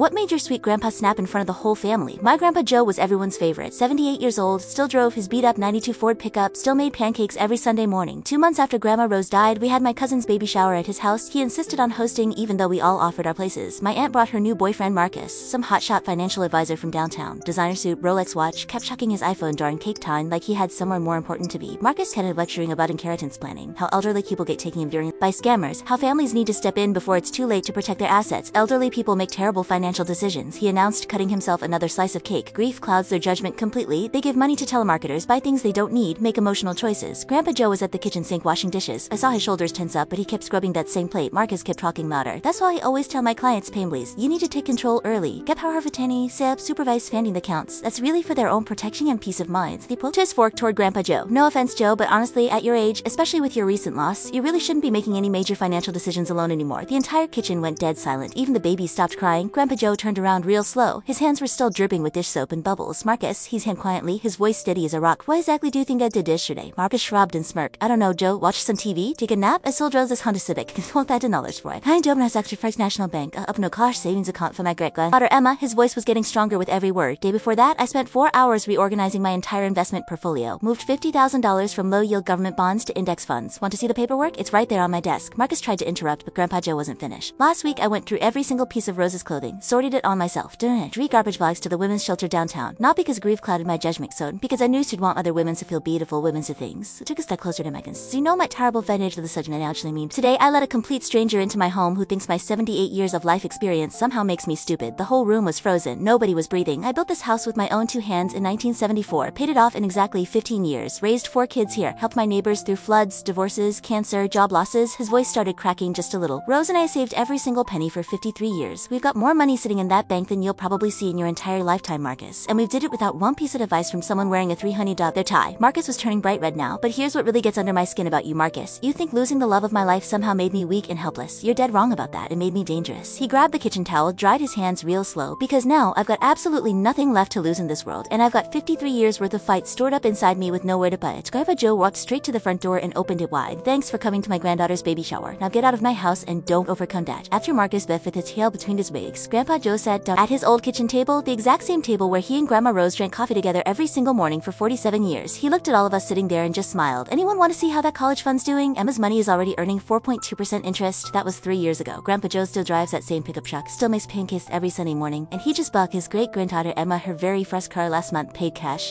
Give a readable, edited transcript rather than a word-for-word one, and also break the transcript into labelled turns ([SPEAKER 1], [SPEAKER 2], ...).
[SPEAKER 1] What made your sweet grandpa snap in front of the whole family? My grandpa Joe was everyone's favorite. 78 years old, still drove his beat-up 92 Ford pickup, still made pancakes every Sunday morning. 2 months after Grandma Rose died, we had my cousin's baby shower at his house. He insisted on hosting even though we all offered our places. My aunt brought her new boyfriend Marcus, some hotshot financial advisor from downtown. Designer suit, Rolex watch, kept checking his iPhone during cake time like he had somewhere more important to be. Marcus headed lecturing about inheritance planning, how elderly people get taken during by scammers, how families need to step in before it's too late to protect their assets. Elderly people make terrible financial decisions. He announced, cutting himself another slice of cake. Grief clouds their judgment completely. They give money to telemarketers, buy things they don't need, make emotional choices. Grandpa Joe was at the kitchen sink washing dishes. I saw his shoulders tense up, but he kept scrubbing that same plate. Marcus kept talking louder. That's why I always tell my clients, please, you need to take control early. Get power of attorney, set up supervised spending accounts. That's really for their own protection and peace of mind. He pulled his fork toward Grandpa Joe. No offense, Joe, but honestly, at your age, especially with your recent loss, you really shouldn't be making any major financial decisions alone anymore. The entire kitchen went dead silent. Even the baby stopped crying. Grandpa Joe turned around real slow. His hands were still dripping with dish soap and bubbles. Marcus, he's him quietly, his voice steady as a rock. What exactly do you think I did yesterday? Marcus shrugged and smirked. I don't know, Joe. Watch some TV? Take a nap? I still drove this Honda Civic. Want that $10 for it. Hi, Joe, has extra First National Bank. Up no cash savings account for my great-grandmother Emma. His voice was getting stronger with every word. Day before that, I spent 4 hours reorganizing my entire investment portfolio. Moved $50,000 from low-yield government bonds to index funds. Want to see the paperwork? It's right there on my desk. Marcus tried to interrupt, but Grandpa Joe wasn't finished. Last week, I went through every single piece of Rose's clothing, sorted it on myself. 3 garbage bags to the women's shelter downtown. Not because grief clouded my judgment, so because I knew she'd want other women to feel beautiful women to things. It took a step closer to Megan's. So you know my terrible advantage of the subject I actually mean. Today, I let a complete stranger into my home who thinks my 78 years of life experience somehow makes me stupid. The whole room was frozen. Nobody was breathing. I built this house with my own 2 hands in 1974, paid it off in exactly 15 years, raised 4 kids here, helped my neighbors through floods, divorces, cancer, job losses. His voice started cracking just a little. Rose and I saved every single penny for 53 years. We've got more money sitting in that bank than you'll probably see in your entire lifetime, Marcus. And we did it without one piece of advice from someone wearing a 300 their tie. Marcus was turning bright red now, but here's what really gets under my skin about you, Marcus. You think losing the love of my life somehow made me weak and helpless. You're dead wrong about that. It made me dangerous. He grabbed the kitchen towel, dried his hands real slow, because now I've got absolutely nothing left to lose in this world, and I've got 53 years worth of fight stored up inside me with nowhere to put it. Grandpa Joe walked straight to the front door and opened it wide. Thanks for coming to my granddaughter's baby shower. Now get out of my house and don't overcome that. After Marcus left with his tail between his legs, Grandpa Joe sat down at his old kitchen table, the exact same table where he and Grandma Rose drank coffee together every single morning for 47 years. He looked at all of us sitting there and just smiled. Anyone want to see how that college fund's doing? Emma's money is already earning 4.2% interest. That was 3 years ago. Grandpa Joe still drives that same pickup truck, still makes pancakes every Sunday morning, and he just bought his great-granddaughter Emma her very first car last month, paid cash.